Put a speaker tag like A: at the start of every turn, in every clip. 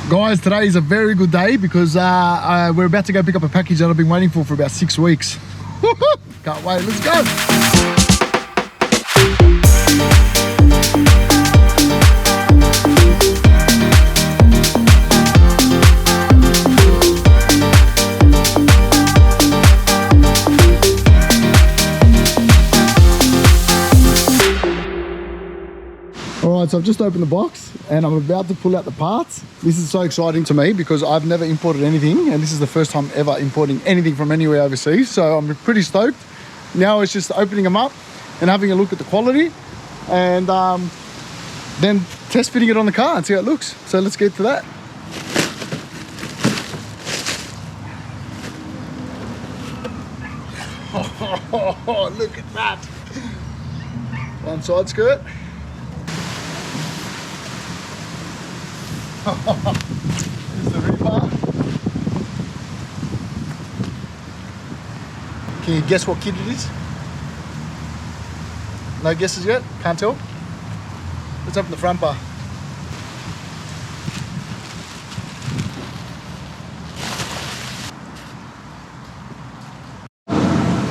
A: Guys, today is a very good day because we're about to go pick up a package that I've been waiting for about 6 weeks. Can't wait, let's go. Alright, so I've just opened the box and I'm about to pull out the parts. This is so exciting to me because I've never imported anything and this is the first time ever importing anything from anywhere overseas. So I'm pretty stoked. Now it's just opening them up and having a look at the quality and then test fitting it on the car and see how it looks. So let's get to that. Oh, look at that. One side skirt. Here's the rebar. Can you guess what kit it is? No guesses yet? Can't tell? Let's open the front bar.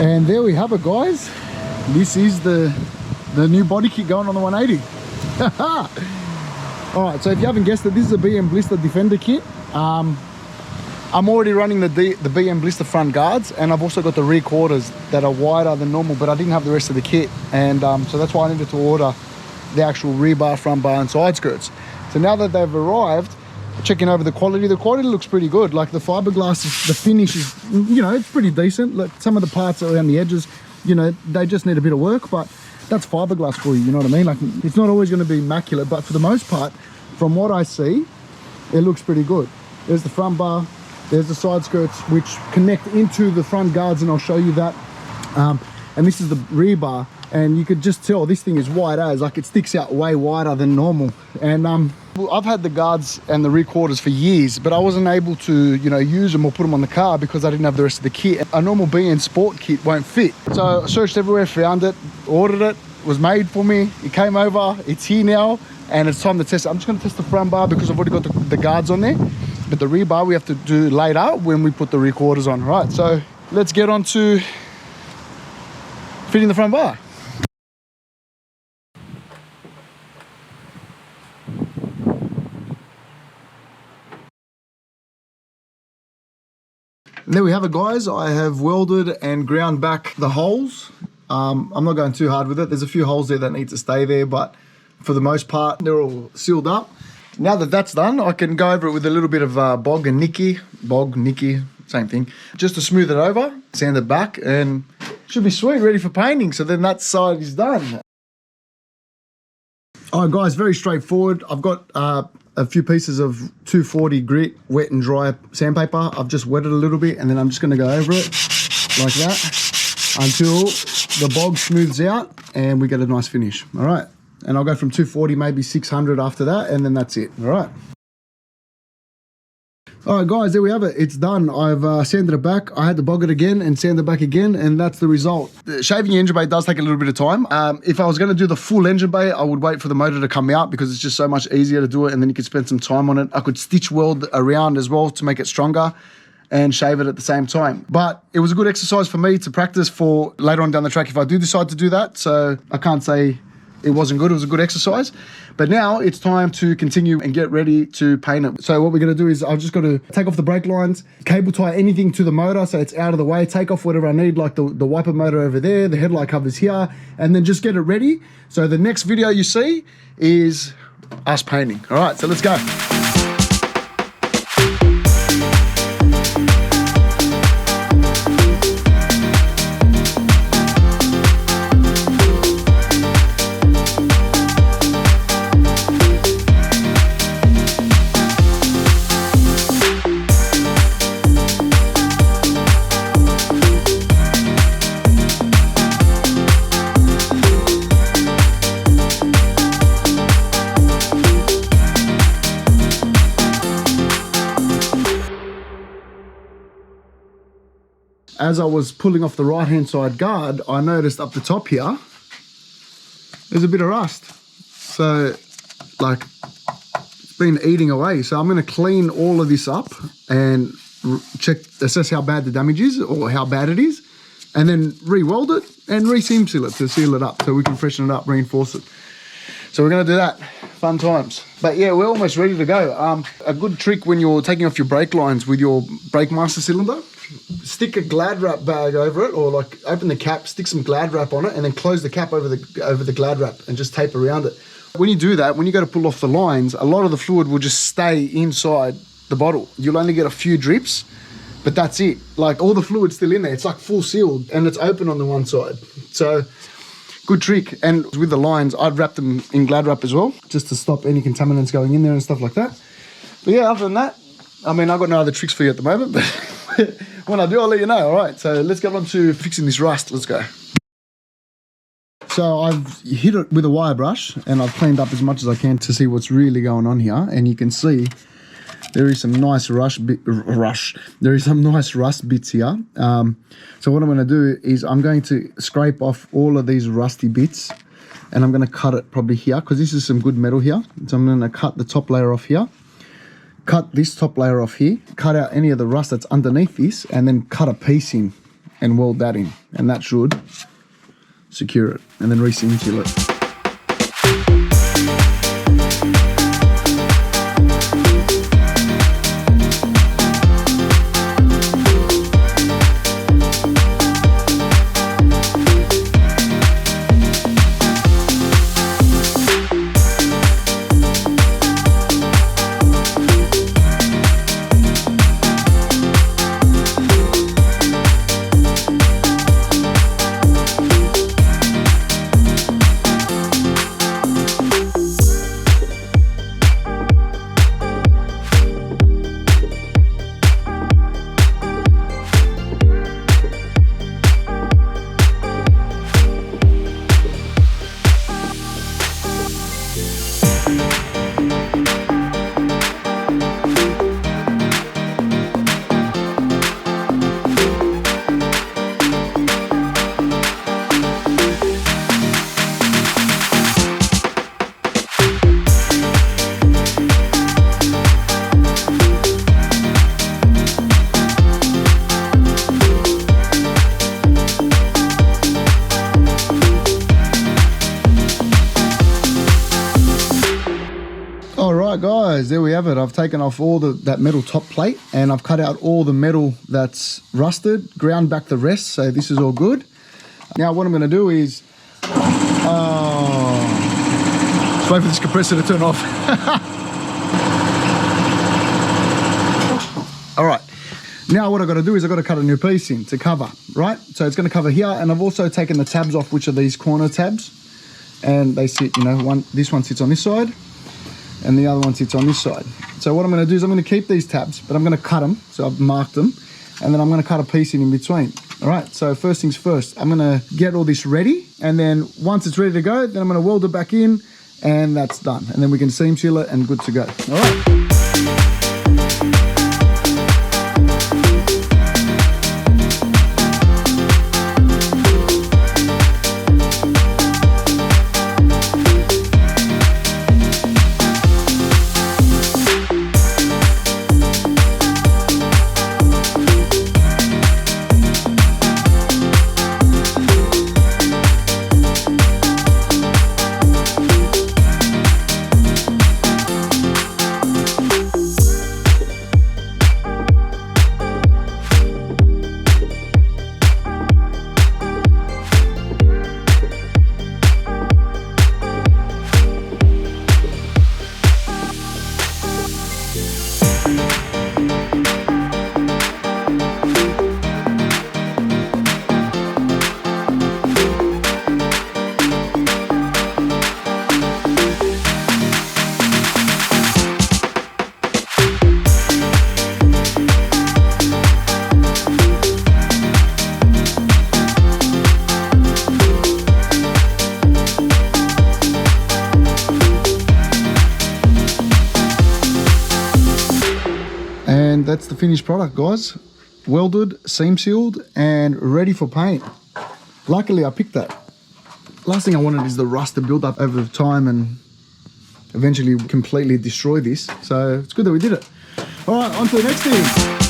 A: And there we have it, guys. This is the new body kit going on the 180. Alright, so if you haven't guessed it, this is a BM Blister Defender kit. I'm already running the BM Blister front guards, and I've also got the rear quarters that are wider than normal, but I didn't have the rest of the kit, and so that's why I needed to order the actual rear bar, front bar and side skirts. So now that they've arrived, checking over the quality looks pretty good. Like the fiberglass, the finish is, you know, it's pretty decent. Like some of the parts around the edges, you know, they just need a bit of work, but that's fiberglass for you, you know what I mean? Like it's not always going to be immaculate, but for the most part, from what I see, it looks pretty good. There's the front bar, there's the side skirts which connect into the front guards, and I'll show you that. And this is the rear bar, and you could just tell this thing is wide as, like it sticks out way wider than normal. And I've had the guards and the rear quarters for years, but I wasn't able to, you know, use them or put them on the car because I didn't have the rest of the kit. A normal BN Sport kit won't fit. So I searched everywhere, found it, ordered it, was made for me. It came over, it's here now, and it's time to test it. I'm just going to test the front bar because I've already got the guards on there, but the rear bar we have to do later when we put the rear quarters on. Right, so let's get on to fitting the front bar. There we have it, guys. I have welded and ground back the holes. I'm not going too hard with it. There's a few holes there that need to stay there, but for the most part, they're all sealed up. Now that that's done, I can go over it with a little bit of bog, nicky, same thing. Just to smooth it over, sand it back, and should be sweet, ready for painting. So then that side is done. All right, guys, very straightforward. I've got a few pieces of 240 grit, wet and dry sandpaper. I've just wet it a little bit, and then I'm just going to go over it like that until the bog smooths out and we get a nice finish. All right, and I'll go from 240, maybe 600 after that, and then that's it. All right. All right, guys, there we have it. It's done. I've sanded it back. I had to bog it again and sand it back again, and that's the result. Shaving your engine bay does take a little bit of time. If I was going to do the full engine bay, I would wait for the motor to come out because it's just so much easier to do it, and then you could spend some time on it. I could stitch weld around as well to make it stronger and shave it at the same time. But it was a good exercise for me to practice for later on down the track if I do decide to do that. So I can't say it wasn't good. It was a good exercise. But now it's time to continue and get ready to paint it. So what we're going to do is I've just got to take off the brake lines, cable tie anything to the motor so it's out of the way, take off whatever I need, like the wiper motor over there, the headlight covers here, and then just get it ready. So the next video you see is us painting. All right, so let's go. As I was pulling off the right-hand side guard, I noticed up the top here, there's a bit of rust. So, like, been eating away. So I'm going to clean all of this up and assess how bad the damage is or how bad it is, and then re-weld it and re-seam seal it to seal it up so we can freshen it up, reinforce it. So we're going to do that. Fun times. But yeah, we're almost ready to go. A good trick when you're taking off your brake lines with your brake master cylinder, stick a Glad wrap bag over it, or like open the cap, stick some Glad wrap on it, and then close the cap over the Glad wrap and just tape around it. When you do that, when you go to pull off the lines, a lot of the fluid will just stay inside the bottle. You'll only get a few drips, but that's it. Like all the fluid's still in there. It's like full sealed and it's open on the one side. So good trick. And with the lines, I'd wrap them in Glad wrap as well, just to stop any contaminants going in there and stuff like that. But yeah, other than that, I mean, I've got no other tricks for you at the moment, but when I do, I'll let you know. All right, so let's get on to fixing this rust. Let's go. So I've hit it with a wire brush and I've cleaned up as much as I can to see what's really going on here. And you can see there is some nice There is some nice rust bits here. So what I'm going to do is I'm going to scrape off all of these rusty bits, and I'm going to cut it probably here because this is some good metal here. So I'm going to cut the top layer off here, cut this top layer off here, cut out any of the rust that's underneath this, and then cut a piece in and weld that in, and that should secure it, and then re-seam seal it. Alright guys, there we have it. I've taken off all that metal top plate and I've cut out all the metal that's rusted, ground back the rest, so this is all good. Now what I'm going to do is, just wait for this compressor to turn off. Alright, now what I've got to do is I've got to cut a new piece in to cover, right? So it's going to cover here, and I've also taken the tabs off, which are these corner tabs, and they sit, you know, this one sits on this side and the other one sits on this side. So what I'm going to do is I'm going to keep these tabs, but I'm going to cut them, so I've marked them, and then I'm going to cut a piece in between. All right, so first things first, I'm going to get all this ready, and then once it's ready to go, then I'm going to weld it back in, and that's done. And then we can seam seal it and good to go. All right. And that's the finished product, guys. Welded, seam sealed, and ready for paint. Luckily, I picked that. Last thing I wanted is the rust to build up over time and eventually completely destroy this. So it's good that we did it. All right, on to the next thing.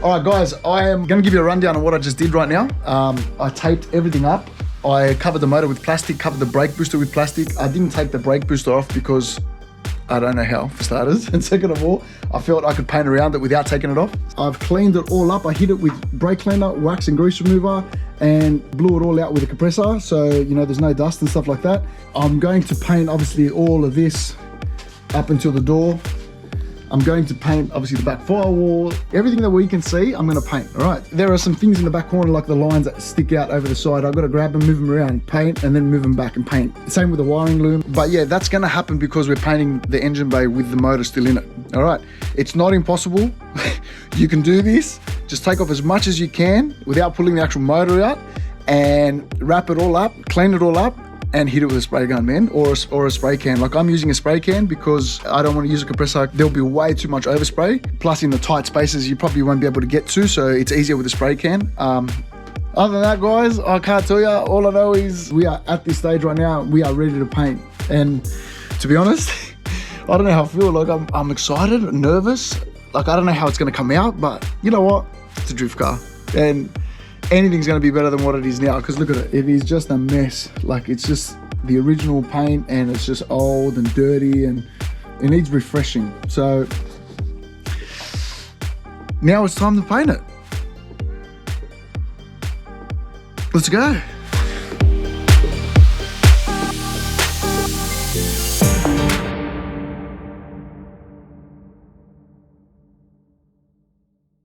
A: All right, guys, I am going to give you a rundown of what I just did right now. I taped everything up. I covered the motor with plastic, covered the brake booster with plastic. I didn't take the brake booster off because I don't know how, for starters. And second of all, I felt I could paint around it without taking it off. I've cleaned it all up. I hit it with brake cleaner, wax and grease remover, and blew it all out with a compressor. So, you know, there's no dust and stuff like that. I'm going to paint, obviously, all of this up until the door. I'm going to paint, obviously, the back firewall. Everything that we can see, I'm going to paint, all right? There are some things in the back corner, like the lines that stick out over the side. I've got to grab them, move them around, paint, and then move them back and paint. Same with the wiring loom. But yeah, that's going to happen because we're painting the engine bay with the motor still in it, all right? It's not impossible. You can do this. Just take off as much as you can without pulling the actual motor out and wrap it all up, clean it all up, and hit it with a spray gun, man, or a spray can. Like, I'm using a spray can because I don't want to use a compressor. There'll be way too much overspray. Plus, in the tight spaces, you probably won't be able to get to, so it's easier with a spray can. Other than that, guys, I can't tell you. All I know is we are at this stage right now. We are ready to paint. And to be honest, I don't know how I feel. Like, I'm excited, nervous. Like, I don't know how it's going to come out, but you know what? It's a drift car. And anything's going to be better than what it is now, because look at it. It is just a mess. Like, it's just the original paint and it's just old and dirty and it needs refreshing. So now it's time to paint it. Let's go.